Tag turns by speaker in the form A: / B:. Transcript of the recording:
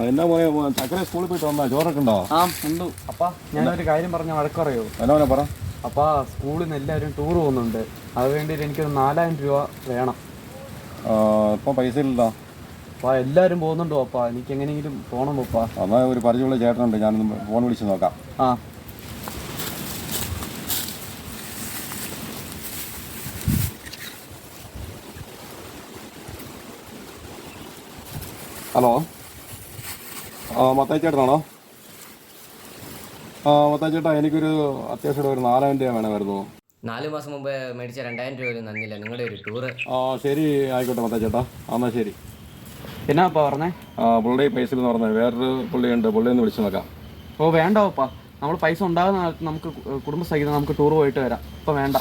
A: എന്നാ പോയ ചക്കര സ്കൂളിൽ പോയിട്ട് വന്നാ ചോറൊക്കെ ഉണ്ടോ?
B: ആ ഉണ്ട്. അപ്പാ ഞാനൊരു കാര്യം പറഞ്ഞ വഴക്കറിയോ?
A: എന്നാ പറ.
B: അപ്പാ സ്കൂളിൽ നിന്ന് എല്ലാവരും ടൂർ പോകുന്നുണ്ട്. അത് വേണ്ടിയിട്ട് എനിക്കൊരു 4000 രൂപ വേണം.
A: ഇപ്പം പൈസ ഇല്ലല്ലോ.
B: അപ്പാ എല്ലാവരും പോകുന്നുണ്ടോ അപ്പാ? എനിക്ക് എങ്ങനെയെങ്കിലും പോകണം അപ്പാ.
A: എന്നാൽ ഒരു പരിചയമുള്ള ചേട്ടനുണ്ട്, ഞാനൊന്ന് ഫോൺ വിളിച്ച് നോക്കാം.
B: ആ
A: ഹലോ, മത്തായി ചേട്ടനാണോ? മത്തായി ചേട്ടാ, എനിക്കൊരു അത്യാവശ്യമായിട്ട് ഒരു 4000 രൂപ വേണമായിരുന്നു.
C: 4 മാസം മുമ്പ് മേടിച്ച 2000 രൂപ പോലും തന്നില്ല. നിങ്ങളുടെ ഒരു ടൂറ്.
A: ശരി, ആയിക്കോട്ടെ മത്തായി ചേട്ടാ. എന്നാൽ ശരി.
B: എന്നാ അപ്പാ പറഞ്ഞേ?
A: പുള്ളി പൈസ എന്ന് പറഞ്ഞത് വേറൊരു പുള്ളിയുണ്ട്, പുള്ളിയൊന്ന് വിളിച്ച് നോക്കാം.
B: ഓ വേണ്ട അപ്പാ, നമ്മൾ പൈസ ഉണ്ടാകുന്ന നമുക്ക് കുടുംബസഹിതം നമുക്ക് ടൂർ പോയിട്ട് വരാം. ഇപ്പം വേണ്ട.